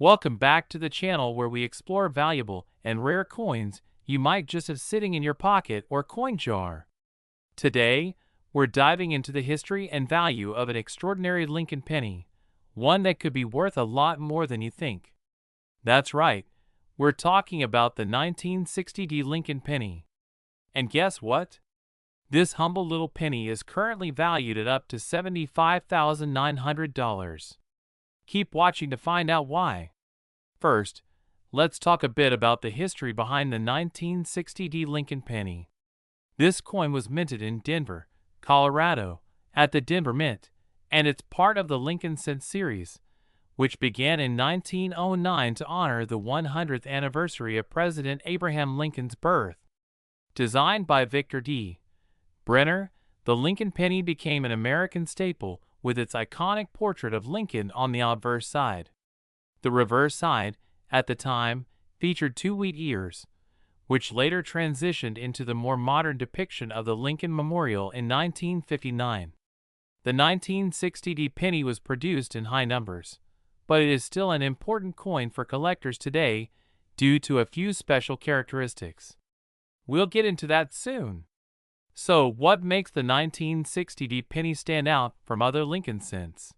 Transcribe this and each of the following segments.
Welcome back to the channel where we explore valuable and rare coins you might just have sitting in your pocket or coin jar. Today, we're diving into the history and value of an extraordinary Lincoln penny, one that could be worth a lot more than you think. That's right, we're talking about the 1960 Lincoln penny. And guess what? This humble little penny is currently valued at up to $75,900. Keep watching to find out why. First, let's talk a bit about the history behind the 1960 Lincoln penny. This coin was minted in Denver, Colorado, at the Denver Mint, and it's part of the Lincoln Cent series, which began in 1909 to honor the 100th anniversary of President Abraham Lincoln's birth. Designed by Victor D. Brenner, the Lincoln penny became an American staple with its iconic portrait of Lincoln on the obverse side. The reverse side, at the time, featured two wheat ears, which later transitioned into the more modern depiction of the Lincoln Memorial in 1959. The 1960 penny was produced in high numbers, but it is still an important coin for collectors today due to a few special characteristics. We'll get into that soon. So, what makes the 1960 penny stand out from other Lincoln cents?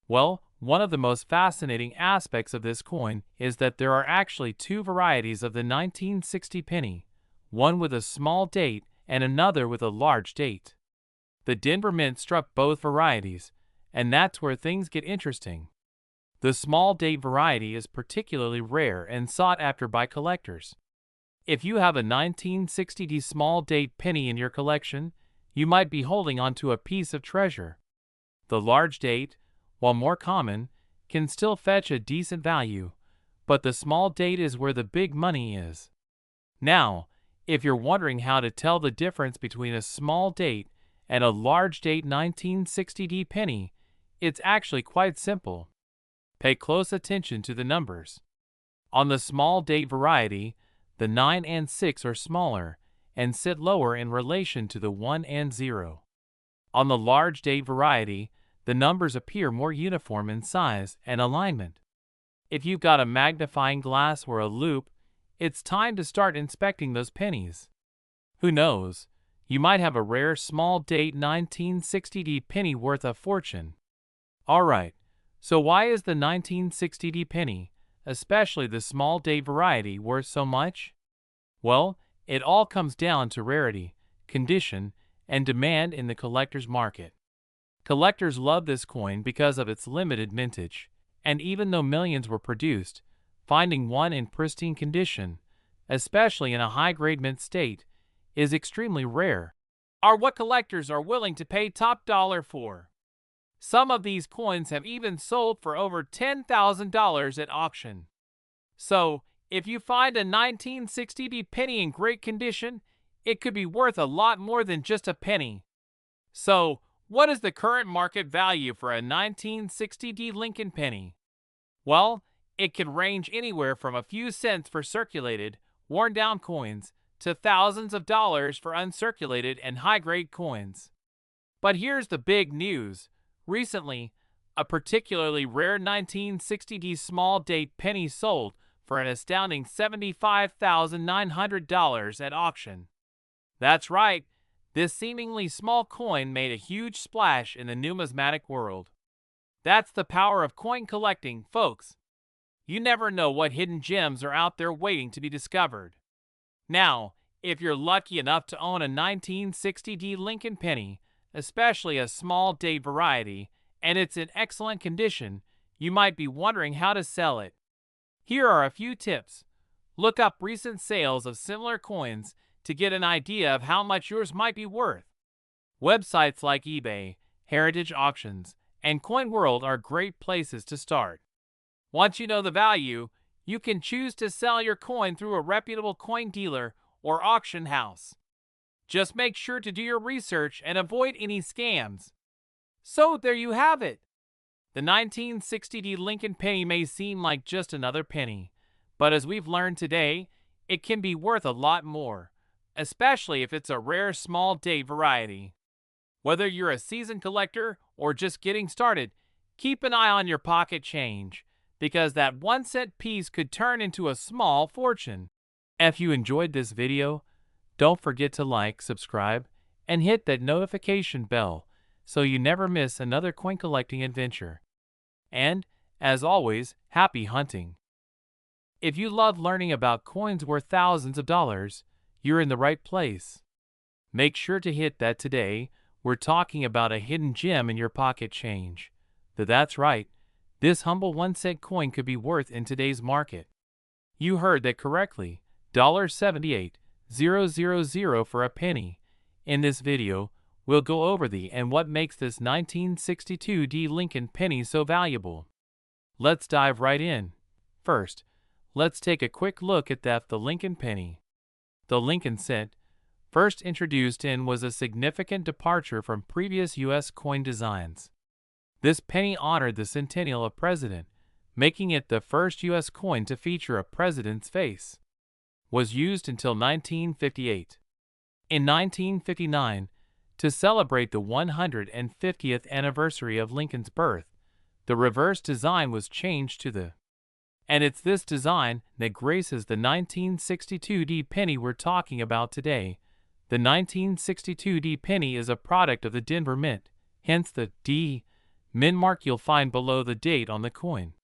Well, one of the most fascinating aspects of this coin is that there are actually two varieties of the 1960 penny, one with a small date and another with a large date. The Denver Mint struck both varieties, and that's where things get interesting. The small date variety is particularly rare and sought after by collectors. If you have a 1960 small date penny in your collection, you might be holding onto a piece of treasure. The large date, while more common, can still fetch a decent value, but the small date is where the big money is. Now, if you're wondering how to tell the difference between a small date and a large date 1960 penny, it's actually quite simple. Pay close attention to the numbers. On the small date variety, the 9 and 6 are smaller and sit lower in relation to the 1 and 0. On the large date variety, the numbers appear more uniform in size and alignment. If you've got a magnifying glass or a loupe, it's time to start inspecting those pennies. Who knows, you might have a rare small date 1960 penny worth a fortune. Alright, so why is the 1960 penny, especially the small date variety, worth so much? Well, it all comes down to rarity, condition, and demand in the collector's market. Collectors love this coin because of its limited mintage, and even though millions were produced, finding one in pristine condition, especially in a high-grade mint state, is extremely rare. Are what collectors are willing to pay top dollar for. Some of these coins have even sold for over $10,000 at auction. So, if you find a 1960 penny in great condition, it could be worth a lot more than just a penny. So, what is the current market value for a 1960 Lincoln penny? Well, it can range anywhere from a few cents for circulated, worn-down coins to thousands of dollars for uncirculated and high-grade coins. But here's the big news. Recently, a particularly rare 1960 small date penny sold for an astounding $75,900 at auction. That's right. This seemingly small coin made a huge splash in the numismatic world. That's the power of coin collecting, folks. You never know what hidden gems are out there waiting to be discovered. Now, if you're lucky enough to own a 1960 Lincoln penny, especially a small date variety, and it's in excellent condition, you might be wondering how to sell it. Here are a few tips. Look up recent sales of similar coins to get an idea of how much yours might be worth. Websites like eBay, Heritage Auctions, and Coin World are great places to start. Once you know the value, you can choose to sell your coin through a reputable coin dealer or auction house. Just make sure to do your research and avoid any scams. So there you have it. The 1960 Lincoln penny may seem like just another penny, but as we've learned today, it can be worth a lot more, especially if it's a rare small date variety. Whether you're a seasoned collector or just getting started, keep an eye on your pocket change. because that 1-cent piece could turn into a small fortune. If you enjoyed this video, don't forget to like, subscribe, and hit that notification bell so you never miss another coin collecting adventure. And, as always, happy hunting! If you love learning about coins worth thousands of dollars, you're in the right place. Make sure to hit that today. We're talking about a hidden gem in your pocket change. That's right, this humble 1-cent coin could be worth in today's market. You heard that correctly, $78,000 for a penny. In this video, we'll go over the and what makes this 1962 Lincoln penny so valuable. Let's dive right in. First, let's take a quick look at the Lincoln penny. The Lincoln cent, first introduced in, was a significant departure from previous U.S. coin designs. This penny honored the centennial of president, making it the first U.S. coin to feature a president's face. Was used until 1958. In 1959, to celebrate the 150th anniversary of Lincoln's birth, the reverse design was changed to the. And it's this design that graces the 1962 penny we're talking about today. The 1962 penny is a product of the Denver Mint, hence the D Mint mark you'll find below the date on the coin.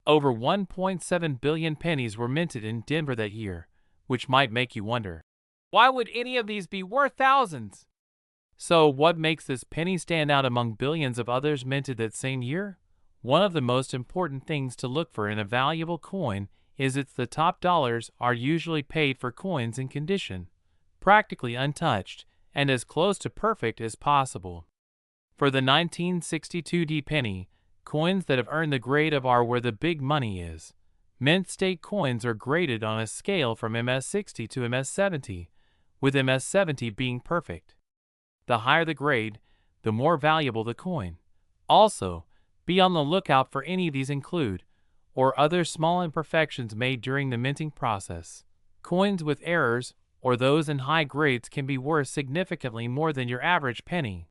Over 1.7 billion pennies were minted in Denver that year, which might make you wonder, why would any of these be worth thousands? So what makes this penny stand out among billions of others minted that same year? One of the most important things to look for in a valuable coin is the top dollars are usually paid for coins in condition, practically untouched, and as close to perfect as possible. For the 1962 penny, coins that have earned the grade of are where the big money is. Mint state coins are graded on a scale from MS60 to MS70, with MS70 being perfect. The higher the grade, the more valuable the coin. Also, be on the lookout for any of these include, or other small imperfections made during the minting process. Coins with errors, or those in high grades, can be worth significantly more than your average penny.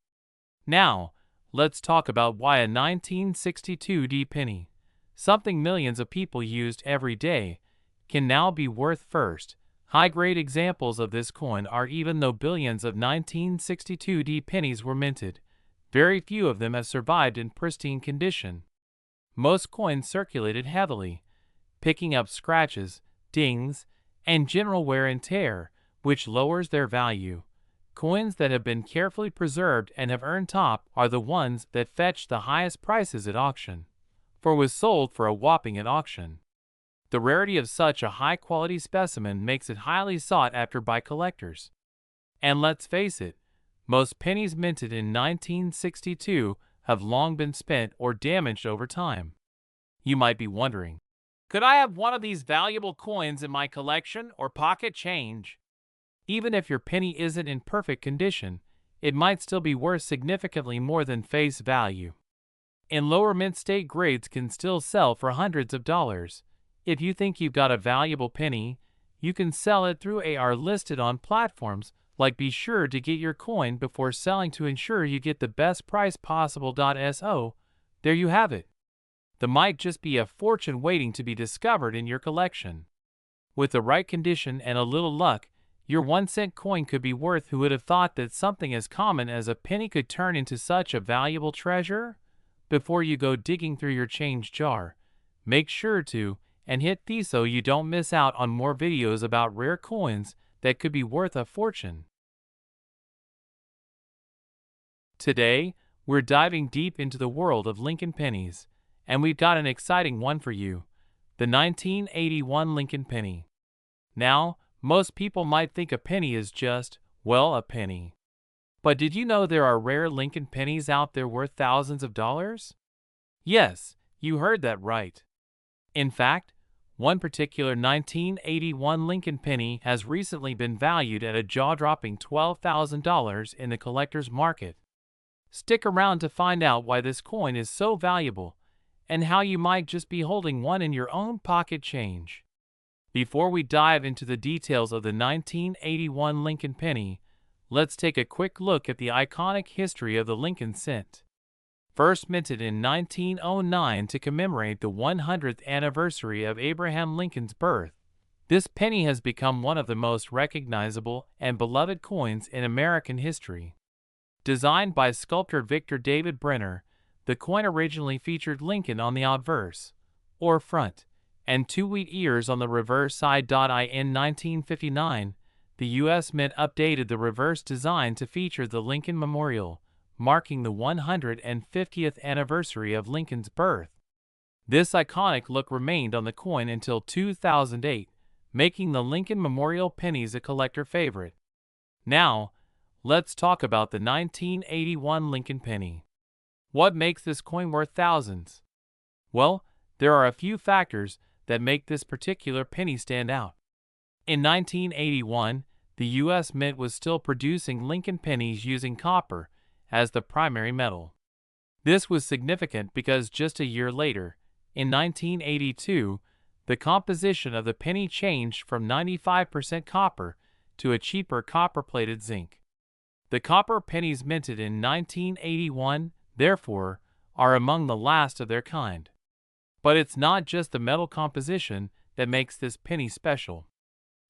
Now, let's talk about why a 1962 penny, something millions of people used every day, can now be worth first. High-grade examples of this coin are even though billions of 1962 pennies were minted, very few of them have survived in pristine condition. Most coins circulated heavily, picking up scratches, dings, and general wear and tear, which lowers their value. Coins that have been carefully preserved and have earned top are the ones that fetch the highest prices at auction, for was sold for a whopping at auction. The rarity of such a high-quality specimen makes it highly sought after by collectors. And let's face it, most pennies minted in 1962 have long been spent or damaged over time. You might be wondering, could I have one of these valuable coins in my collection or pocket change? Even if your penny isn't in perfect condition, it might still be worth significantly more than face value. And lower mint state grades can still sell for hundreds of dollars. If you think you've got a valuable penny, you can sell it through AR listed on platforms like Be Sure to get your coin before selling to ensure you get the best price possible. So, there you have it. There might just be a fortune waiting to be discovered in your collection. With the right condition and a little luck, your 1-cent coin could be worth. Who would have thought that something as common as a penny could turn into such a valuable treasure? Before you go digging through your change jar, make sure to and hit so you don't miss out on more videos about rare coins that could be worth a fortune. Today, we're diving deep into the world of Lincoln pennies, and we've got an exciting one for you, the 1981 Lincoln penny. Now, most people might think a penny is just, well, a penny. But did you know there are rare Lincoln pennies out there worth thousands of dollars? Yes, you heard that right. In fact, one particular 1981 Lincoln penny has recently been valued at a jaw-dropping $12,000 in the collector's market. Stick around to find out why this coin is so valuable and how you might just be holding one in your own pocket change. Before we dive into the details of the 1981 Lincoln penny, let's take a quick look at the iconic history of the Lincoln cent. First minted in 1909 to commemorate the 100th anniversary of Abraham Lincoln's birth, this penny has become one of the most recognizable and beloved coins in American history. Designed by sculptor Victor David Brenner, the coin originally featured Lincoln on the obverse, or front, and two wheat ears on the reverse side. In 1959, the U.S. Mint updated the reverse design to feature the Lincoln Memorial, marking the 150th anniversary of Lincoln's birth. This iconic look remained on the coin until 2008, making the Lincoln Memorial pennies a collector favorite. Now, let's talk about the 1981 Lincoln penny. What makes this coin worth thousands? Well, there are a few factors that make this particular penny stand out. In 1981, the U.S. Mint was still producing Lincoln pennies using copper as the primary metal. This was significant because just a year later, in 1982, the composition of the penny changed from 95% copper to a cheaper copper-plated zinc. The copper pennies minted in 1981, therefore, are among the last of their kind. But it's not just the metal composition that makes this penny special.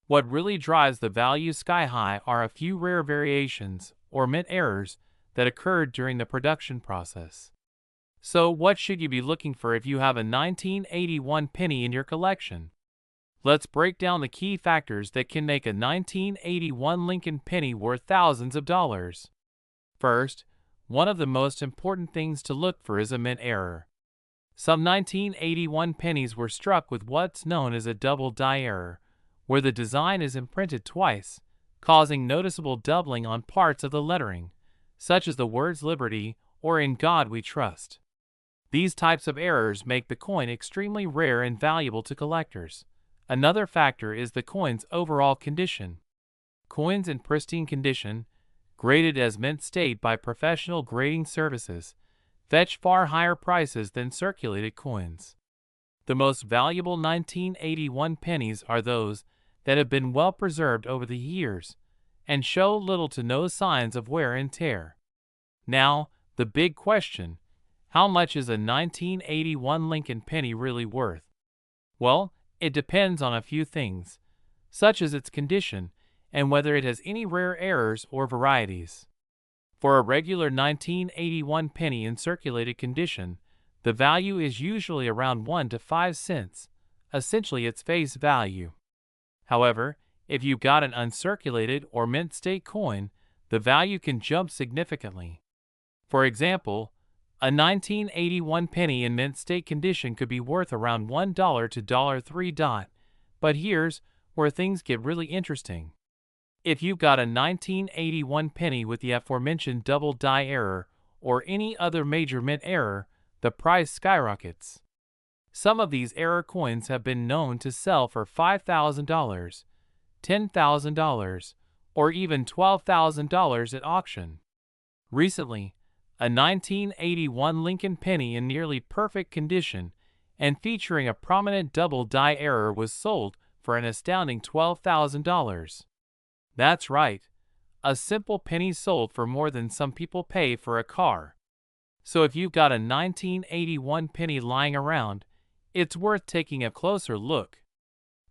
What really drives the value sky high are a few rare variations or mint errors that occurred during the production process. So what should you be looking for if you have a 1981 penny in your collection? Let's break down the key factors that can make a 1981 Lincoln penny worth thousands of dollars. First, one of the most important things to look for is a mint error. Some 1981 pennies were struck with what's known as a double die error, where the design is imprinted twice, causing noticeable doubling on parts of the lettering, such as the words Liberty or In God We Trust. These types of errors make the coin extremely rare and valuable to collectors. Another factor is the coin's overall condition. Coins in pristine condition, graded as mint state by professional grading services, fetch far higher prices than circulated coins. The most valuable 1981 pennies are those that have been well preserved over the years and show little to no signs of wear and tear. Now, the big question: how much is a 1981 Lincoln penny really worth? Well, it depends on a few things, such as its condition and whether it has any rare errors or varieties. For a regular 1981 penny in circulated condition, the value is usually around 1 to 5 cents, essentially its face value. However, if you've got an uncirculated or mint state coin, the value can jump significantly. For example, a 1981 penny in mint state condition could be worth around $1 to $3. But here's where things get really interesting. If you've got a 1981 penny with the aforementioned double die error or any other major mint error, the price skyrockets. Some of these error coins have been known to sell for $5,000, $10,000, or even $12,000 at auction. Recently, a 1981 Lincoln penny in nearly perfect condition and featuring a prominent double die error was sold for an astounding $12,000. That's right, a simple penny sold for more than some people pay for a car. So if you've got a 1981 penny lying around, it's worth taking a closer look.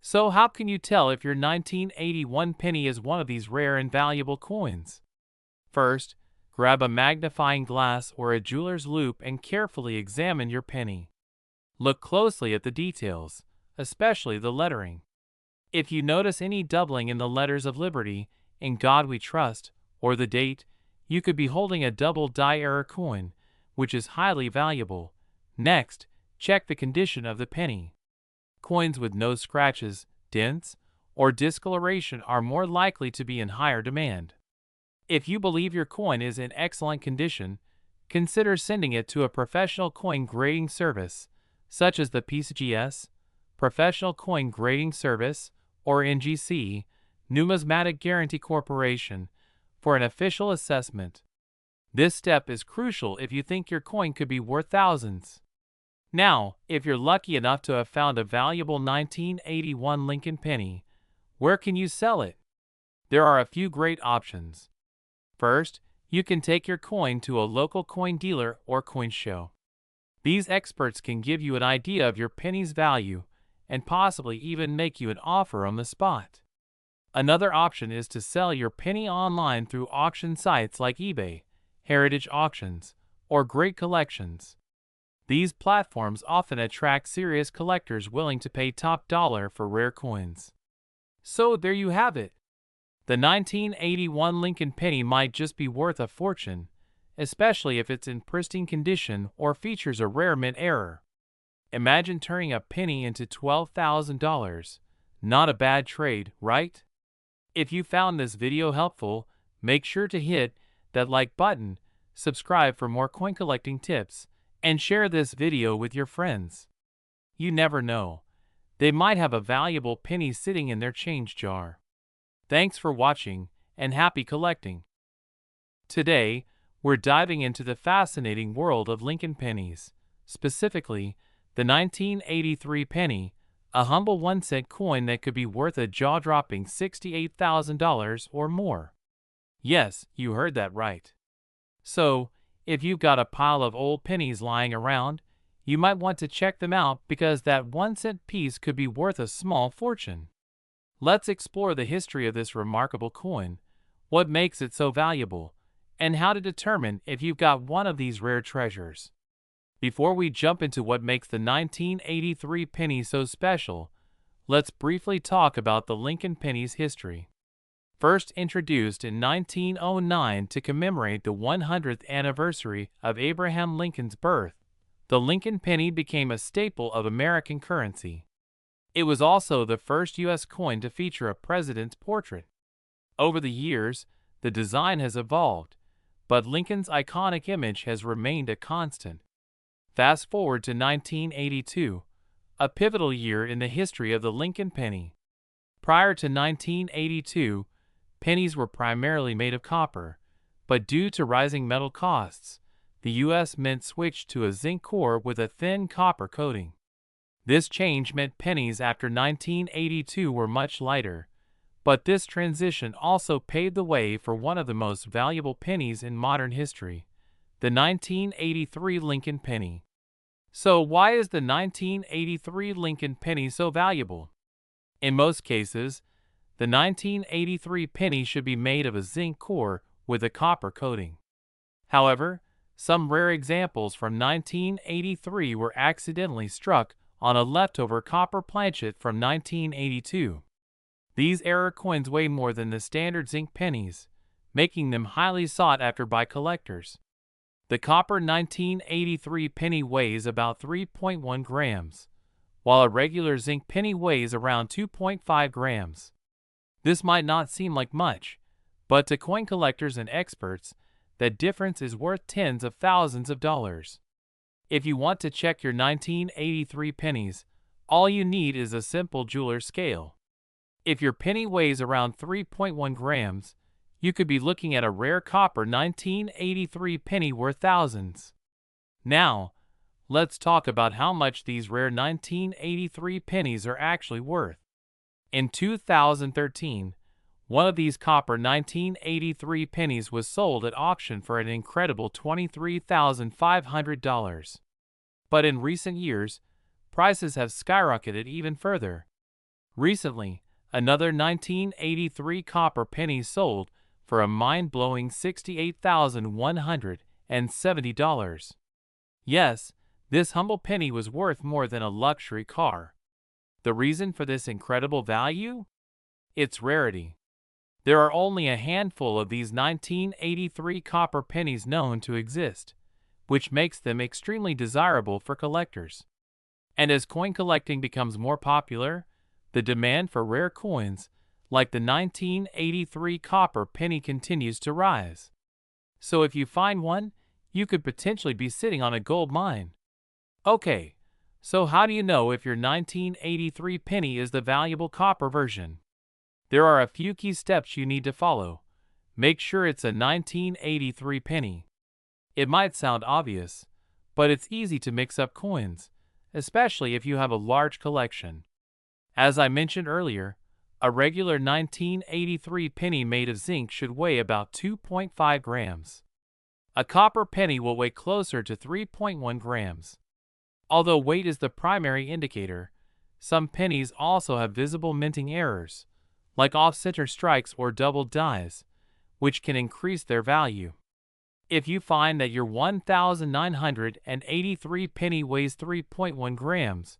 So how can you tell if your 1981 penny is one of these rare and valuable coins? First, grab a magnifying glass or a jeweler's loupe and carefully examine your penny. Look closely at the details, especially the lettering. If you notice any doubling in the letters of Liberty, In God We Trust, or the date, you could be holding a double die error coin, which is highly valuable. Next, check the condition of the penny. Coins with no scratches, dents, or discoloration are more likely to be in higher demand. If you believe your coin is in excellent condition, consider sending it to a professional coin grading service, such as the PCGS, Professional Coin Grading Service, or NGC, Numismatic Guarantee Corporation, for an official assessment. This step is crucial if you think your coin could be worth thousands. Now, if you're lucky enough to have found a valuable 1981 Lincoln penny, where can you sell it? There are a few great options. First, You can take your coin to a local coin dealer or coin show. These experts can give you an idea of your penny's value and possibly even make you an offer on the spot. Another option is to sell your penny online through auction sites like eBay, Heritage Auctions, or Great Collections. These platforms often attract serious collectors willing to pay top dollar for rare coins. So there you have it. The 1981 Lincoln penny might just be worth a fortune, especially if it's in pristine condition or features a rare mint error. Imagine turning a penny into $12,000. Not a bad trade, right? If you found this video helpful, make sure to hit that like button, subscribe for more coin collecting tips, and share this video with your friends. You never know. They might have a valuable penny sitting in their change jar. Thanks for watching, and happy collecting. Today, we're diving into the fascinating world of Lincoln pennies, specifically the 1983 penny, a humble 1-cent coin that could be worth a jaw-dropping $68,000 or more. Yes, you heard that right. So, if you've got a pile of old pennies lying around, you might want to check them out because that 1-cent piece could be worth a small fortune. Let's explore the history of this remarkable coin, what makes it so valuable, and how to determine if you've got one of these rare treasures. Before we jump into what makes the 1983 penny so special, let's briefly talk about the Lincoln penny's history. First introduced in 1909 to commemorate the 100th anniversary of Abraham Lincoln's birth, the Lincoln penny became a staple of American currency. It was also the first U.S. coin to feature a president's portrait. Over the years, the design has evolved, but Lincoln's iconic image has remained a constant. Fast forward to 1982, a pivotal year in the history of the Lincoln penny. Prior to 1982, pennies were primarily made of copper, but due to rising metal costs, the U.S. Mint switched to a zinc core with a thin copper coating. This change meant pennies after 1982 were much lighter, but this transition also paved the way for one of the most valuable pennies in modern history, the 1983 Lincoln penny. So why is the 1983 Lincoln penny so valuable? In most cases, the 1983 penny should be made of a zinc core with a copper coating. However, some rare examples from 1983 were accidentally struck on a leftover copper planchet from 1982. These error coins weigh more than the standard zinc pennies, making them highly sought after by collectors. The copper 1983 penny weighs about 3.1 grams, while a regular zinc penny weighs around 2.5 grams. This might not seem like much, but to coin collectors and experts, that difference is worth tens of thousands of dollars. If you want to check your 1983 pennies, all you need is a simple jeweler's scale. If your penny weighs around 3.1 grams, you could be looking at a rare copper 1983 penny worth thousands. Now, let's talk about how much these rare 1983 pennies are actually worth. In 2013, one of these copper 1983 pennies was sold at auction for an incredible $23,500. But in recent years, prices have skyrocketed even further. Recently, another 1983 copper penny sold for a mind-blowing $68,170. Yes, this humble penny was worth more than a luxury car. The reason for this incredible value? Its rarity. There are only a handful of these 1983 copper pennies known to exist, which makes them extremely desirable for collectors. And as coin collecting becomes more popular, the demand for rare coins, like the 1983 copper penny, continues to rise. So if you find one, you could potentially be sitting on a gold mine. Okay, so how do you know if your 1983 penny is the valuable copper version? There are a few key steps you need to follow. Make sure it's a 1983 penny. It might sound obvious, but it's easy to mix up coins, especially if you have a large collection. As I mentioned earlier, A regular 1983 penny made of zinc should weigh about 2.5 grams. A copper penny will weigh closer to 3.1 grams. Although weight is the primary indicator, some pennies also have visible minting errors, like off-center strikes or double dies, which can increase their value. If you find that your 1983 penny weighs 3.1 grams,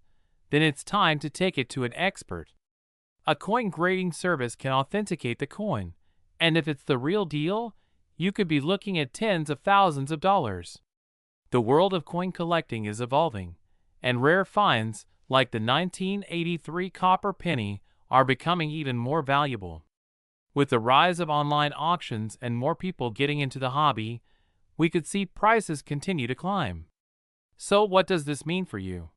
then it's time to take it to an expert. A coin grading service can authenticate the coin, and if it's the real deal, you could be looking at tens of thousands of dollars. The world of coin collecting is evolving, and rare finds, like the 1983 copper penny, are becoming even more valuable. With the rise of online auctions and more people getting into the hobby, we could see prices continue to climb. So what does this mean for you?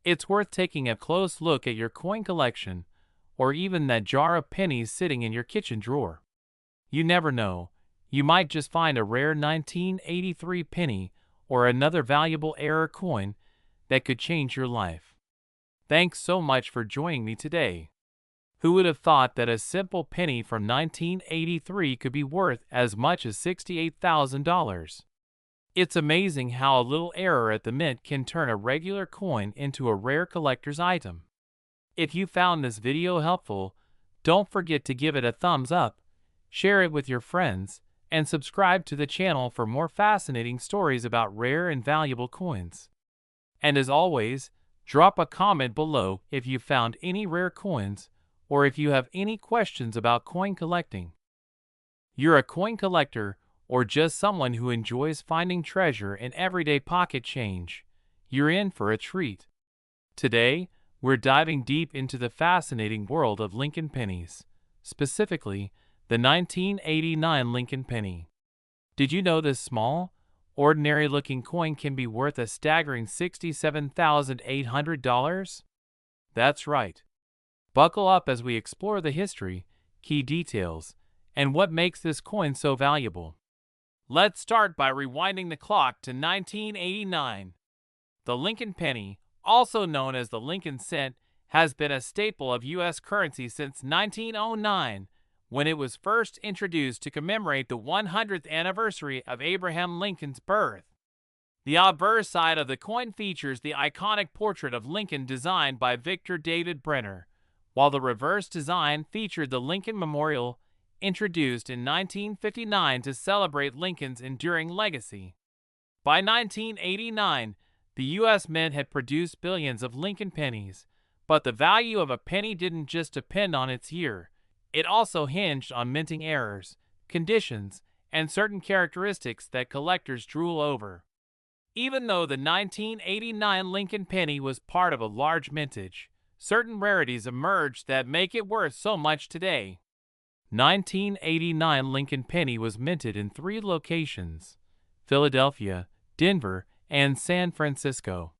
It's worth taking a close look at your coin collection, or even that jar of pennies sitting in your kitchen drawer. You never know, you might just find a rare 1983 penny or another valuable error coin that could change your life. Thanks so much for joining me today. Who would have thought that a simple penny from 1983 could be worth as much as $68,000? It's amazing how a little error at the mint can turn a regular coin into a rare collector's item. If you found this video helpful, don't forget to give it a thumbs up, share it with your friends, and subscribe to the channel for more fascinating stories about rare and valuable coins. And as always, drop a comment below if you found any rare coins or if you have any questions about coin collecting. You're a coin collector or just someone who enjoys finding treasure in everyday pocket change, you're in for a treat. Today, we're diving deep into the fascinating world of Lincoln pennies, specifically the 1989 Lincoln penny. Did you know this small, ordinary-looking coin can be worth a staggering $67,800? That's right. Buckle up as we explore the history, key details, and what makes this coin so valuable. Let's start by rewinding the clock to 1989. The Lincoln penny, also known as the Lincoln cent, has been a staple of U.S. currency since 1909, when it was first introduced to commemorate the 100th anniversary of Abraham Lincoln's birth. The obverse side of the coin features the iconic portrait of Lincoln designed by Victor David Brenner, while the reverse design featured the Lincoln Memorial, introduced in 1959 to celebrate Lincoln's enduring legacy. By 1989, the U.S. Mint had produced billions of Lincoln pennies, but the value of a penny didn't just depend on its year. It also hinged on minting errors, conditions, and certain characteristics that collectors drool over. Even though the 1989 Lincoln penny was part of a large mintage, certain rarities emerged that make it worth so much today. 1989 Lincoln penny was minted in 3 locations: Philadelphia, Denver, and San Francisco.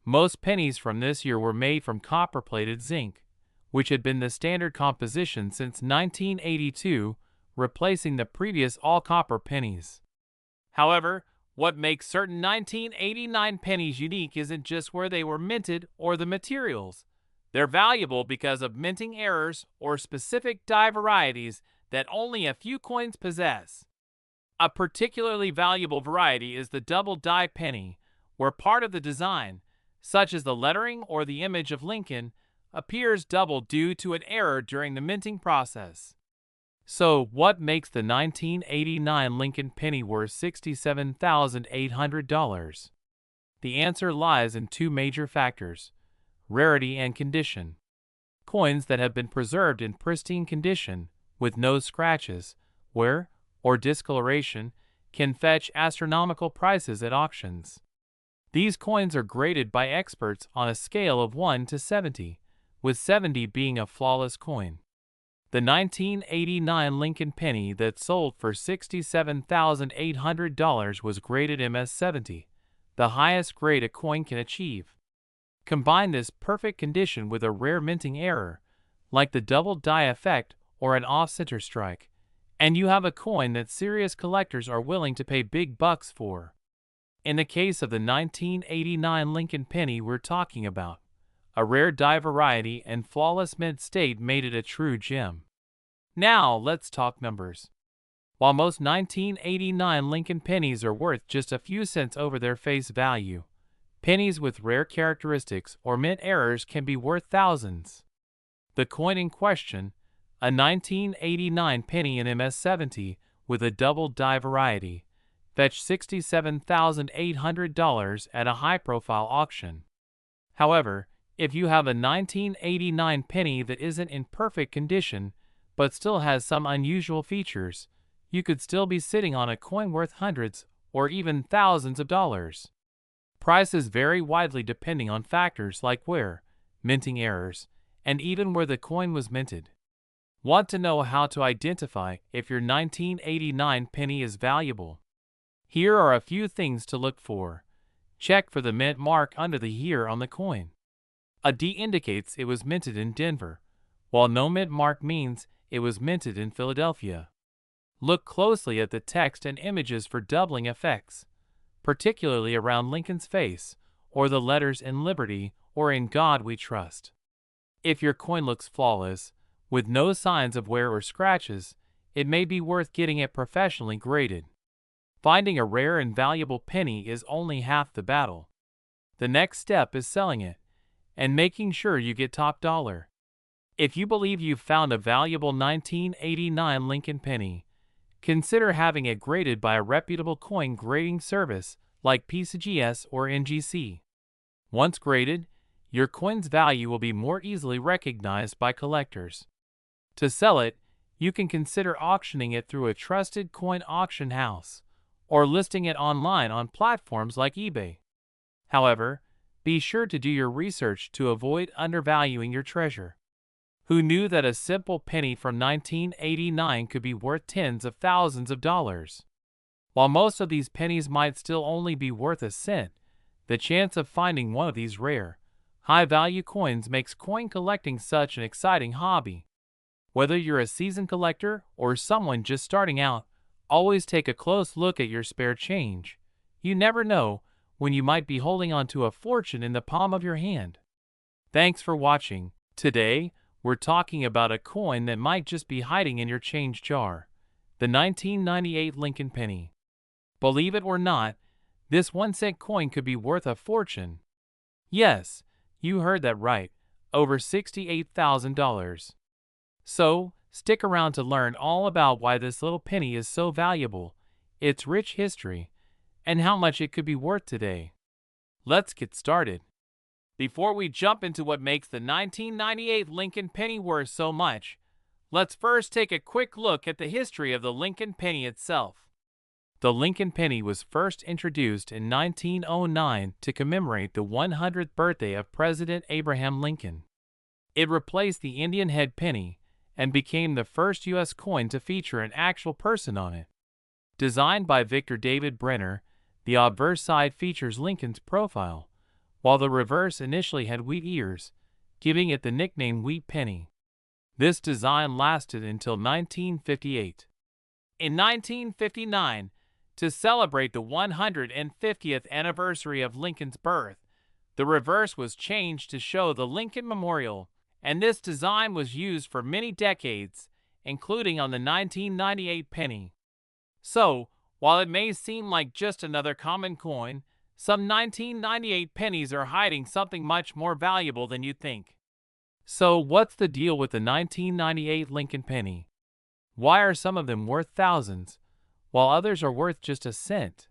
Most pennies from this year were made from copper-plated zinc, which had been the standard composition since 1982, replacing the previous all-copper pennies. However, what makes certain 1989 pennies unique isn't just where they were minted or the materials. They're valuable because of minting errors or specific die varieties that only a few coins possess. A particularly valuable variety is the double die penny, where part of the design, such as the lettering or the image of Lincoln, appears double due to an error during the minting process. So, what makes the 1989 Lincoln penny worth $67,800? The answer lies in 2 major factors: rarity and condition. Coins that have been preserved in pristine condition, with no scratches, wear, or discoloration, can fetch astronomical prices at auctions. These coins are graded by experts on a scale of 1 to 70, with 70 being a flawless coin. The 1989 Lincoln penny that sold for $67,800 was graded MS-70, the highest grade a coin can achieve. Combine this perfect condition with a rare minting error, like the double die effect or an off-center strike, and you have a coin that serious collectors are willing to pay big bucks for. In the case of the 1989 Lincoln penny we're talking about, A rare die variety and flawless mint state made it a true gem. Now, let's talk numbers. While most 1989 Lincoln pennies are worth just a few cents over their face value, pennies with rare characteristics or mint errors can be worth thousands. The coin in question, a 1989 penny in MS-70 with a double die variety, fetched $67,800 at a high-profile auction. However, if you have a 1989 penny that isn't in perfect condition but still has some unusual features, you could still be sitting on a coin worth hundreds or even thousands of dollars. Prices vary widely depending on factors like where, minting errors, and even where the coin was minted. Want to know how to identify if your 1989 penny is valuable? Here are a few things to look for. Check for the mint mark under the year on the coin. A D indicates it was minted in Denver, while no mint mark means it was minted in Philadelphia. Look closely at the text and images for doubling effects, particularly around Lincoln's face, or the letters "In Liberty" or "In God We Trust." If your coin looks flawless, with no signs of wear or scratches, it may be worth getting it professionally graded. Finding a rare and valuable penny is only half the battle. The next step is selling it, and making sure you get top dollar. If you believe you've found a valuable 1989 Lincoln penny, consider having it graded by a reputable coin grading service like PCGS or NGC. Once graded, your coin's value will be more easily recognized by collectors. To sell it, you can consider auctioning it through a trusted coin auction house, or listing it online on platforms like eBay. However, be sure to do your research to avoid undervaluing your treasure. Who knew that a simple penny from 1989 could be worth tens of thousands of dollars? While most of these pennies might still only be worth a cent, the chance of finding one of these rare, high-value coins makes coin collecting such an exciting hobby. Whether you're a seasoned collector or someone just starting out, always take a close look at your spare change. You never know when you might be holding on to a fortune in the palm of your hand. Thanks for watching. Today, we're talking about a coin that might just be hiding in your change jar, the 1998 Lincoln penny. Believe it or not, this 1-cent coin could be worth a fortune. Yes, you heard that right, over $68,000. So, stick around to learn all about why this little penny is so valuable, its rich history, and how much it could be worth today. Let's get started. Before we jump into what makes the 1998 Lincoln penny worth so much, let's first take a quick look at the history of the Lincoln penny itself. The Lincoln penny was first introduced in 1909 to commemorate the 100th birthday of President Abraham Lincoln. It replaced the Indian head penny and became the first U.S. coin to feature an actual person on it. Designed by Victor David Brenner, the obverse side features Lincoln's profile, while the reverse initially had wheat ears, giving it the nickname Wheat Penny. This design lasted until 1958. In 1959, to celebrate the 150th anniversary of Lincoln's birth, the reverse was changed to show the Lincoln Memorial, and this design was used for many decades, including on the 1998 penny. So, while it may seem like just another common coin, some 1998 pennies are hiding something much more valuable than you'd think. So, what's the deal with the 1998 Lincoln penny? Why are some of them worth thousands, while others are worth just a cent?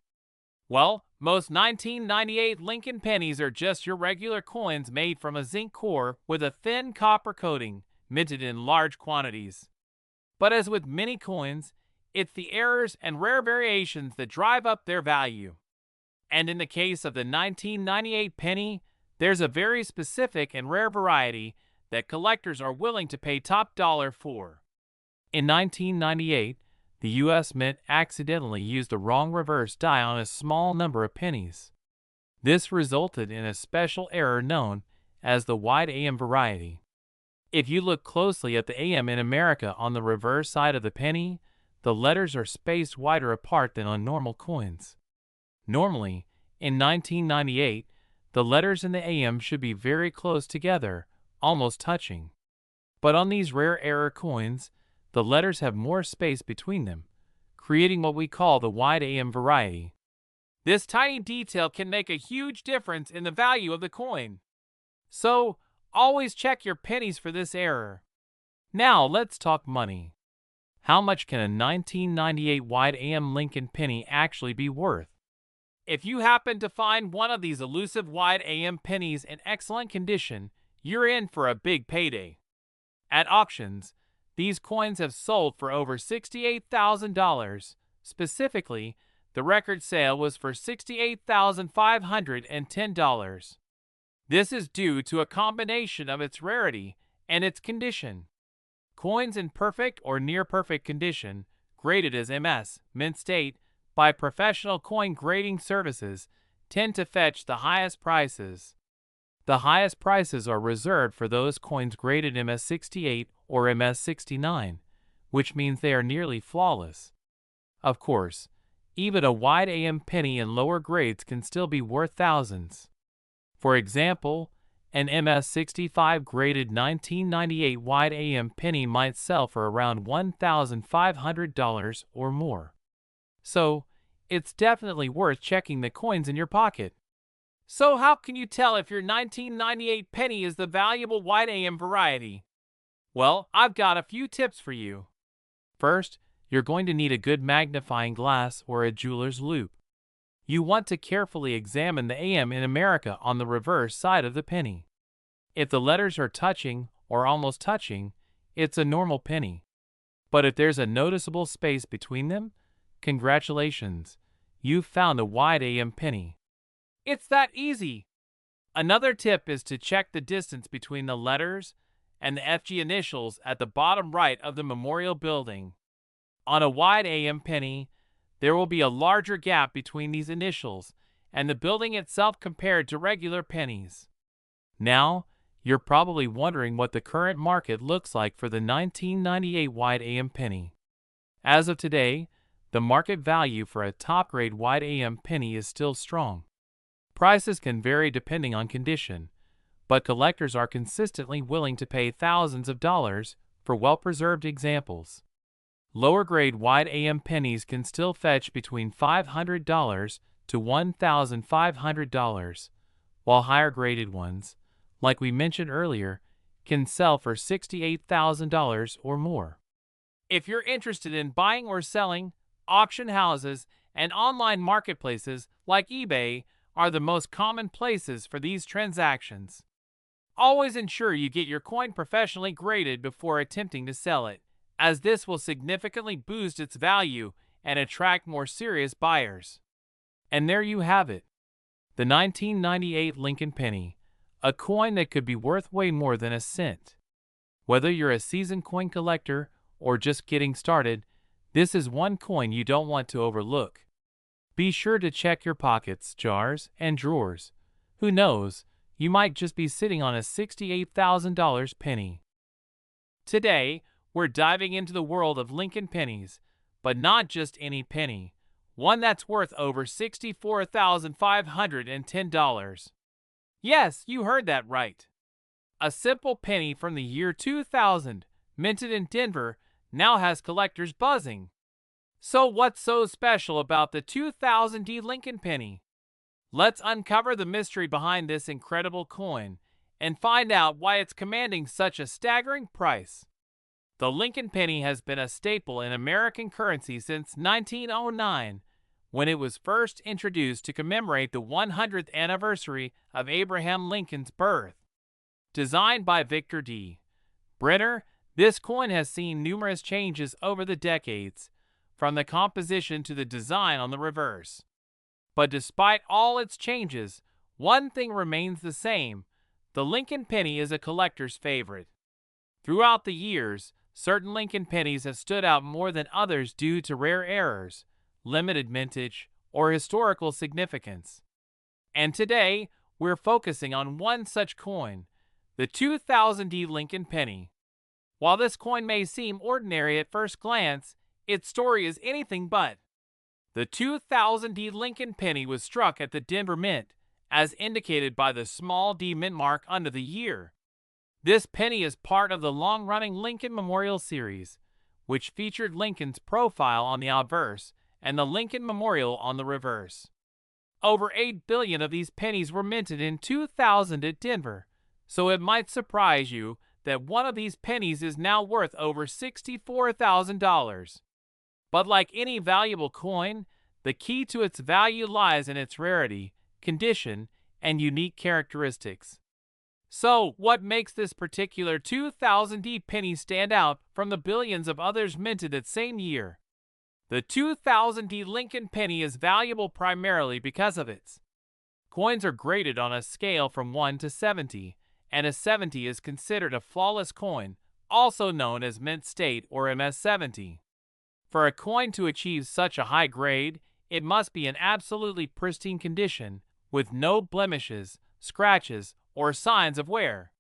Well, most 1998 Lincoln pennies are just your regular coins made from a zinc core with a thin copper coating, minted in large quantities. But as with many coins, it's the errors and rare variations that drive up their value. And in the case of the 1998 penny, there's a very specific and rare variety that collectors are willing to pay top dollar for. In 1998, the U.S. Mint accidentally used the wrong reverse die on a small number of pennies. This resulted in a special error known as the wide AM variety. If you look closely at the AM in America on the reverse side of the penny, the letters are spaced wider apart than on normal coins. Normally, in 1998, the letters in the AM should be very close together, almost touching. But on these rare error coins, the letters have more space between them, creating what we call the wide AM variety. This tiny detail can make a huge difference in the value of the coin. So, always check your pennies for this error. Now, let's talk money. How much can a 1998 wide AM Lincoln penny actually be worth? If you happen to find one of these elusive wide AM pennies in excellent condition, you're in for a big payday. At auctions, these coins have sold for over $68,000. Specifically, the record sale was for $68,510. This is due to a combination of its rarity and its condition. Coins in perfect or near-perfect condition, graded as MS, mint state, by professional coin grading services, tend to fetch the highest prices. The highest prices are reserved for those coins graded MS68 or MS69, which means they are nearly flawless. Of course, even a wide AM penny in lower grades can still be worth thousands. For example, an MS65 graded 1998 wide AM penny might sell for around $1,500 or more. So, it's definitely worth checking the coins in your pocket. So how can you tell if your 1998 penny is the valuable wide AM variety? Well, I've got a few tips for you. First, you're going to need a good magnifying glass or a jeweler's loupe. You want to carefully examine the AM in America on the reverse side of the penny. If the letters are touching or almost touching, it's a normal penny. But if there's a noticeable space between them, congratulations, you've found a wide AM penny. It's that easy. Another tip is to check the distance between the letters and the FG initials at the bottom right of the memorial building. On a wide AM penny, there will be a larger gap between these initials and the building itself compared to regular pennies. Now, you're probably wondering what the current market looks like for the 1998 wide AM penny. As of today, the market value for a top-grade wide AM penny is still strong. Prices can vary depending on condition, but collectors are consistently willing to pay thousands of dollars for well-preserved examples. Lower-grade wide AM pennies can still fetch between $500 to $1,500, while higher-graded ones, like we mentioned earlier, can sell for $68,000 or more. If you're interested in buying or selling, auction houses and online marketplaces like eBay are the most common places for these transactions. Always ensure you get your coin professionally graded before attempting to sell it, as this will significantly boost its value and attract more serious buyers. And there you have it, the 1998 Lincoln penny, a coin that could be worth way more than a cent. Whether you're a seasoned coin collector or just getting started, this is one coin you don't want to overlook. Be sure to check your pockets, jars, and drawers. Who knows, you might just be sitting on a $68,000 penny. Today, we're diving into the world of Lincoln pennies, but not just any penny, one that's worth over $64,510. Yes, you heard that right. A simple penny from the year 2000, minted in Denver, now has collectors buzzing. So what's so special about the 2000 Lincoln penny? Let's uncover the mystery behind this incredible coin and find out why it's commanding such a staggering price. The Lincoln penny has been a staple in American currency since 1909, when it was first introduced to commemorate the 100th anniversary of Abraham Lincoln's birth. Designed by Victor D. Brenner, this coin has seen numerous changes over the decades, from the composition to the design on the reverse. But despite all its changes, one thing remains the same: the Lincoln penny is a collector's favorite. Throughout the years, certain Lincoln pennies have stood out more than others due to rare errors, limited mintage, or historical significance. And today, we're focusing on one such coin, the 2000 Lincoln penny. While this coin may seem ordinary at first glance, its story is anything but. The 2000 Lincoln penny was struck at the Denver Mint as indicated by the small D mint mark under the year. This penny is part of the long-running Lincoln Memorial series, which featured Lincoln's profile on the obverse and the Lincoln Memorial on the reverse. Over 8 billion of these pennies were minted in 2000 at Denver, so it might surprise you that one of these pennies is now worth over $64,000. But like any valuable coin, the key to its value lies in its rarity, condition, and unique characteristics. So, what makes this particular 2000D penny stand out from the billions of others minted that same year? The 2000D Lincoln penny is valuable primarily because of its coins are graded on a scale from 1 to 70, and a 70 is considered a flawless coin, also known as mint state or MS-70. For a coin to achieve such a high grade, it must be in absolutely pristine condition, with no blemishes, scratches, or signs of wear.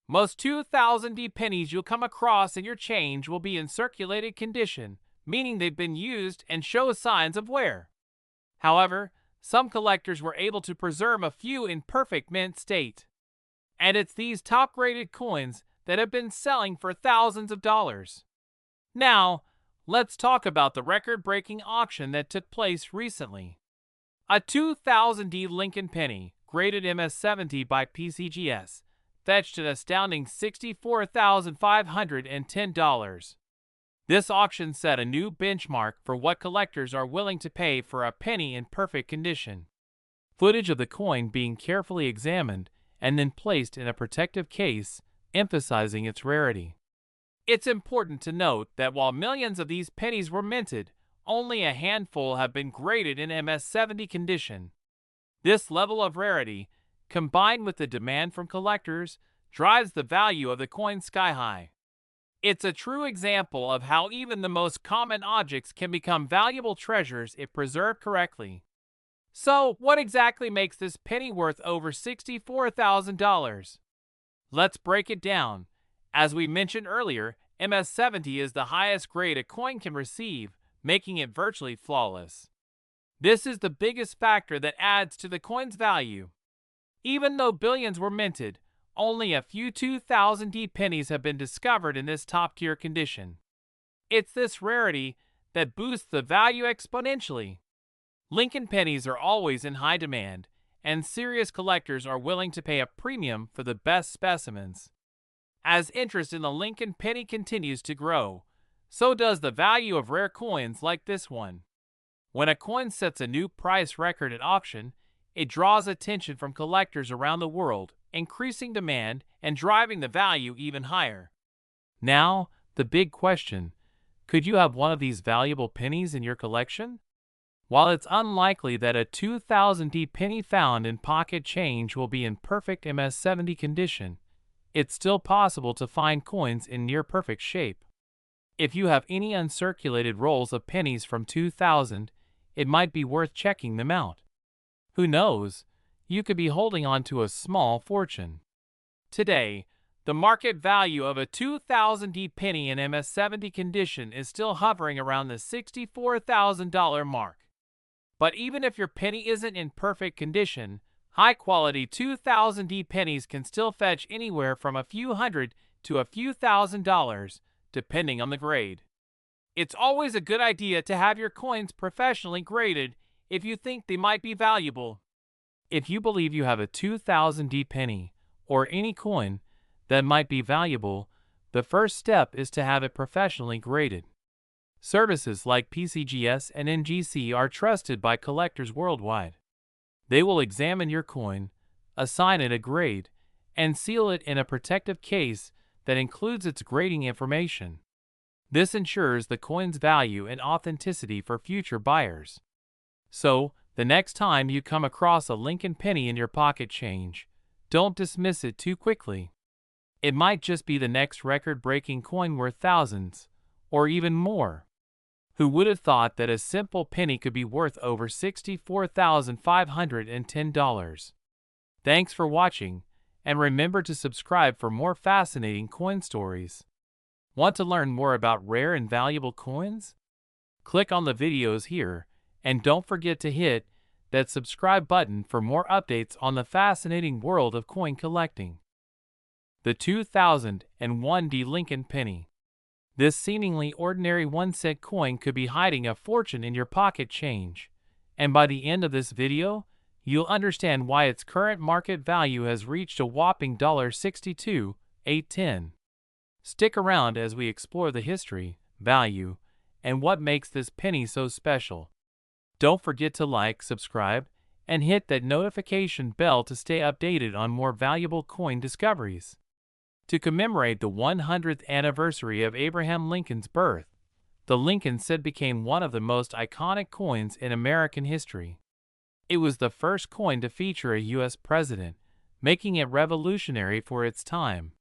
Most 2000D pennies you'll come across in your change will be in circulated condition, meaning they've been used and show signs of wear. However, some collectors were able to preserve a few in perfect mint state. And it's these top-graded coins that have been selling for thousands of dollars. Now, let's talk about the record-breaking auction that took place recently. A 2000D Lincoln penny, graded MS-70 by PCGS, fetched an astounding $64,510. This auction set a new benchmark for what collectors are willing to pay for a penny in perfect condition. Footage of the coin being carefully examined and then placed in a protective case, emphasizing its rarity. It's important to note that while millions of these pennies were minted, only a handful have been graded in MS-70 condition. This level of rarity, combined with the demand from collectors, drives the value of the coin sky high. It's a true example of how even the most common objects can become valuable treasures if preserved correctly. So, what exactly makes this penny worth over $64,000? Let's break it down. As we mentioned earlier, MS-70 is the highest grade a coin can receive, making it virtually flawless. This is the biggest factor that adds to the coin's value. Even though billions were minted, only a few 2000D pennies have been discovered in this top-tier condition. It's this rarity that boosts the value exponentially. Lincoln pennies are always in high demand, and serious collectors are willing to pay a premium for the best specimens. As interest in the Lincoln penny continues to grow, so does the value of rare coins like this one. When a coin sets a new price record at auction, it draws attention from collectors around the world, increasing demand and driving the value even higher. Now, the big question: could you have one of these valuable pennies in your collection? While it's unlikely that a 2000D penny found in pocket change will be in perfect MS-70 condition, it's still possible to find coins in near-perfect shape. If you have any uncirculated rolls of pennies from 2000, it might be worth checking them out. Who knows? You could be holding on to a small fortune. Today, the market value of a 2000D penny in MS-70 condition is still hovering around the $64,000 mark. But even if your penny isn't in perfect condition, high-quality 2000D pennies can still fetch anywhere from a few hundred to a few $1,000s, depending on the grade. It's always a good idea to have your coins professionally graded if you think they might be valuable. If you believe you have a 2000D penny, or any coin, that might be valuable, the first step is to have it professionally graded. Services like PCGS and NGC are trusted by collectors worldwide. They will examine your coin, assign it a grade, and seal it in a protective case that includes its grading information. This ensures the coin's value and authenticity for future buyers. So, the next time you come across a Lincoln penny in your pocket change, don't dismiss it too quickly. It might just be the next record-breaking coin worth thousands, or even more. Who would have thought that a simple penny could be worth over $64,510? Thanks for watching, and remember to subscribe for more fascinating coin stories. Want to learn more about rare and valuable coins? Click on the videos here, and don't forget to hit that subscribe button for more updates on the fascinating world of coin collecting. The 2001 Lincoln Penny. This seemingly ordinary 1-cent coin could be hiding a fortune in your pocket change. And by the end of this video, you'll understand why its current market value has reached a whopping $62,810. Stick around as we explore the history, value, and what makes this penny so special. Don't forget to like, subscribe, and hit that notification bell to stay updated on more valuable coin discoveries. To commemorate the 100th anniversary of Abraham Lincoln's birth, the Lincoln cent became one of the most iconic coins in American history. It was the first coin to feature a U.S. president, making it revolutionary for its time.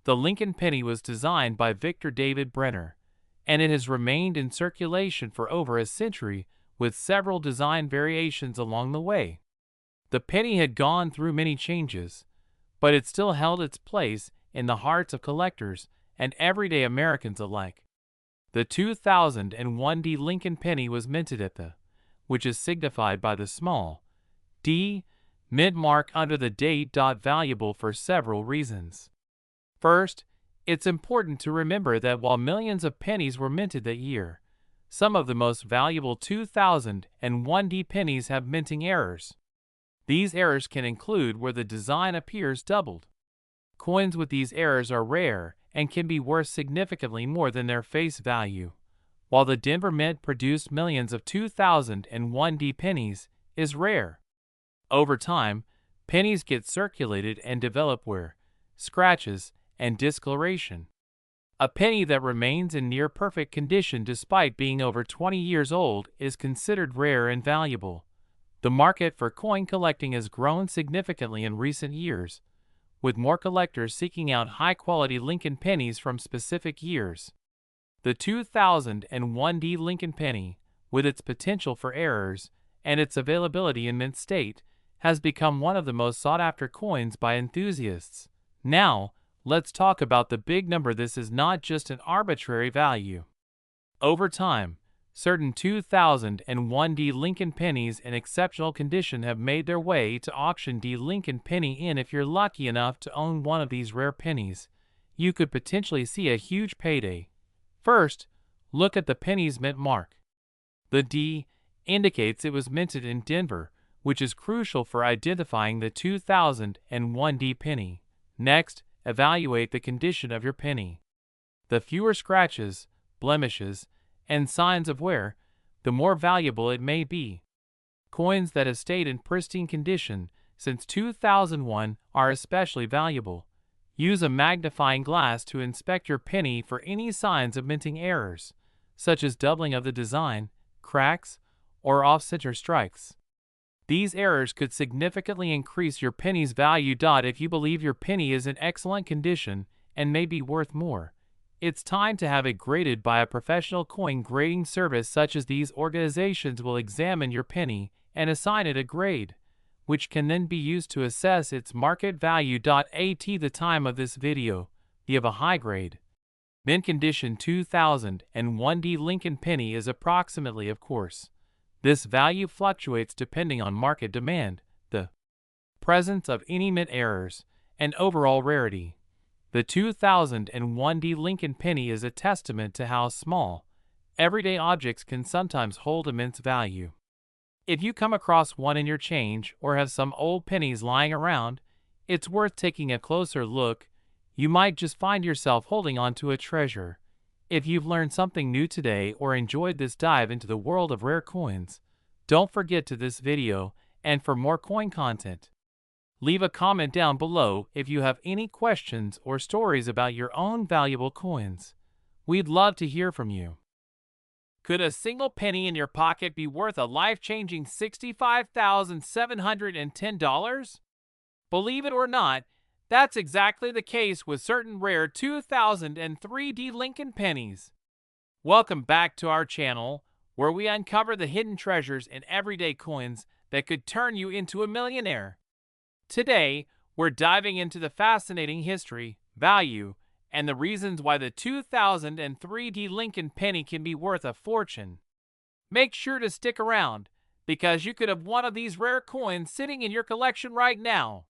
The Lincoln penny was designed by Victor David Brenner, and it has remained in circulation for over a century with several design variations along the way. The penny had gone through many changes, but it still held its place in the hearts of collectors and everyday Americans alike. The 2001 Lincoln penny was minted at the, which is signified by the small d, mint mark under the date. Valuable for several reasons. First, it's important to remember that while millions of pennies were minted that year, some of the most valuable 2001 pennies have minting errors. These errors can include where the design appears doubled. Coins with these errors are rare and can be worth significantly more than their face value. While the Denver Mint produced millions of 2001 pennies is rare. Over time, pennies get circulated and develop wear, scratches, and discoloration. A penny that remains in near perfect condition despite being over 20 years old is considered rare and valuable. The market for coin collecting has grown significantly in recent years, with more collectors seeking out high-quality Lincoln pennies from specific years. The 2001 Lincoln penny, with its potential for errors and its availability in mint state, has become one of the most sought-after coins by enthusiasts. Now, let's talk about the big number. This is not just an arbitrary value. Over time, certain 2001 Lincoln pennies in exceptional condition have made their way to auction. Lincoln penny in. If you're lucky enough to own one of these rare pennies, you could potentially see a huge payday. First, look at the penny's mint mark. The D indicates it was minted in Denver, which is crucial for identifying the 2001 penny. Next, evaluate the condition of your penny. The fewer scratches, blemishes, and signs of wear, the more valuable it may be. Coins that have stayed in pristine condition since 2001 are especially valuable. Use a magnifying glass to inspect your penny for any signs of minting errors, such as doubling of the design, cracks, or off-center strikes. These errors could significantly increase your penny's value. If you believe your penny is in excellent condition and may be worth more, it's time to have it graded by a professional coin grading service such as these. Organizations will examine your penny and assign it a grade, which can then be used to assess its market value. At the time of this video, you have a high grade, mint condition 2001 Lincoln penny is approximately, of course. This value fluctuates depending on market demand, the presence of any mint errors, and overall rarity. The 2001 Lincoln penny is a testament to how small, everyday objects can sometimes hold immense value. If you come across one in your change or have some old pennies lying around, it's worth taking a closer look. You might just find yourself holding on to a treasure. If you've learned something new today or enjoyed this dive into the world of rare coins, don't forget to this video, and for more coin content, leave a comment down below if you have any questions or stories about your own valuable coins. We'd love to hear from you. Could a single penny in your pocket be worth a life-changing $65,710? Believe it or not, that's exactly the case with certain rare 2003 Lincoln pennies. Welcome back to our channel, where we uncover the hidden treasures in everyday coins that could turn you into a millionaire. Today, we're diving into the fascinating history, value, and the reasons why the 2003 Lincoln penny can be worth a fortune. Make sure to stick around, because you could have one of these rare coins sitting in your collection right now.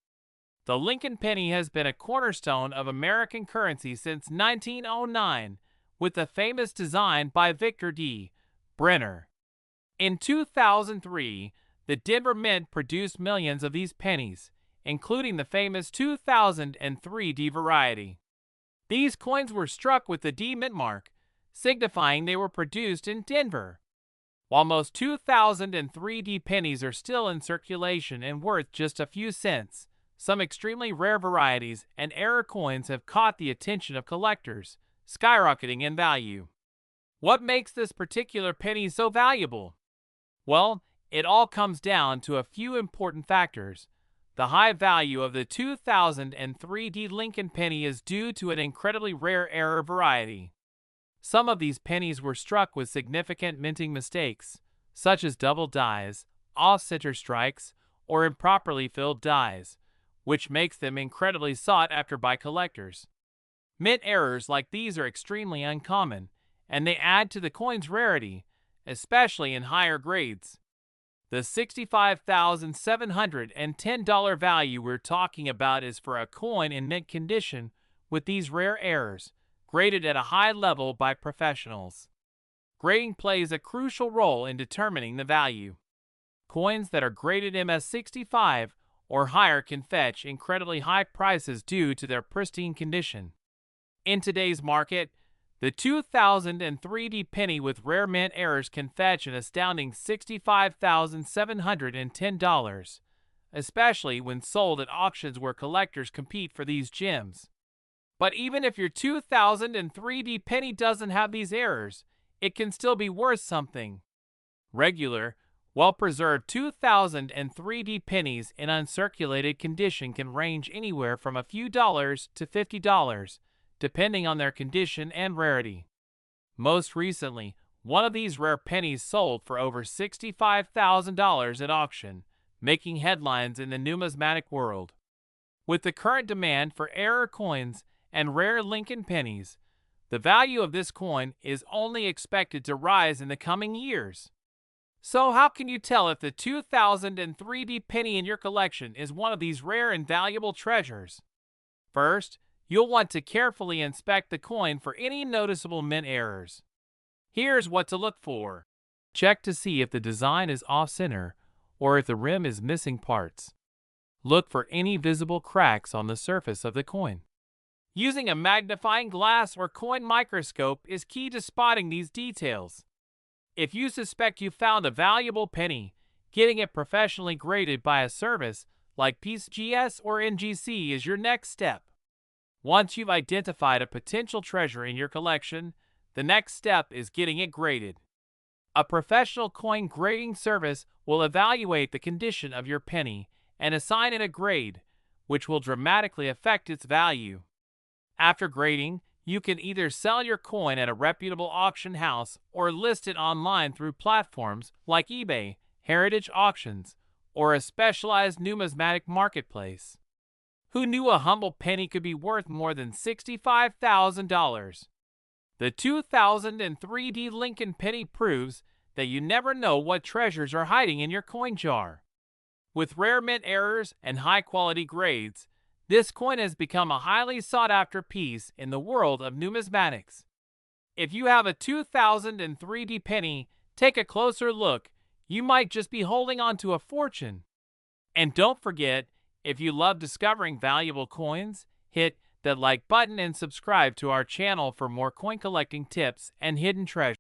The Lincoln penny has been a cornerstone of American currency since 1909, with the famous design by Victor D. Brenner. In 2003, the Denver Mint produced millions of these pennies, including the famous 2003 D variety. These coins were struck with the D Mint mark, signifying they were produced in Denver. While most 2003 D pennies are still in circulation and worth just a few cents, some extremely rare varieties and error coins have caught the attention of collectors, skyrocketing in value. What makes this particular penny so valuable? Well, it all comes down to a few important factors. The high value of the 2003 D Lincoln penny is due to an incredibly rare error variety. Some of these pennies were struck with significant minting mistakes, such as double dies, off-center strikes, or improperly filled dies, which makes them incredibly sought after by collectors. Mint errors like these are extremely uncommon, and they add to the coin's rarity, especially in higher grades. The $65,710 value we're talking about is for a coin in mint condition with these rare errors, graded at a high level by professionals. Grading plays a crucial role in determining the value. Coins that are graded MS65 or higher can fetch incredibly high prices due to their pristine condition. In today's market, the 2003 D penny with rare mint errors can fetch an astounding $65,710, especially when sold at auctions where collectors compete for these gems. But even if your 2003 D penny doesn't have these errors, it can still be worth something. Regular, well-preserved 2003 D pennies in uncirculated condition can range anywhere from a few dollars to $50, depending on their condition and rarity. Most recently, one of these rare pennies sold for over $65,000 at auction, making headlines in the numismatic world. With the current demand for error coins and rare Lincoln pennies, the value of this coin is only expected to rise in the coming years. So how can you tell if the 2003 D penny in your collection is one of these rare and valuable treasures? First, you'll want to carefully inspect the coin for any noticeable mint errors. Here's what to look for. Check to see if the design is off-center or if the rim is missing parts. Look for any visible cracks on the surface of the coin. Using a magnifying glass or coin microscope is key to spotting these details. If you suspect you found a valuable penny, getting it professionally graded by a service like PCGS or NGC is your next step. Once you've identified a potential treasure in your collection, the next step is getting it graded. A professional coin grading service will evaluate the condition of your penny and assign it a grade, which will dramatically affect its value. After grading, you can either sell your coin at a reputable auction house or list it online through platforms like eBay, Heritage Auctions, or a specialized numismatic marketplace. Who knew a humble penny could be worth more than $65,000? The 2003 D Lincoln penny proves that you never know what treasures are hiding in your coin jar. With rare mint errors and high-quality grades, this coin has become a highly sought-after piece in the world of numismatics. If you have a 2003 D penny, take a closer look. You might just be holding on to a fortune. And don't forget, if you love discovering valuable coins, hit that like button and subscribe to our channel for more coin collecting tips and hidden treasures.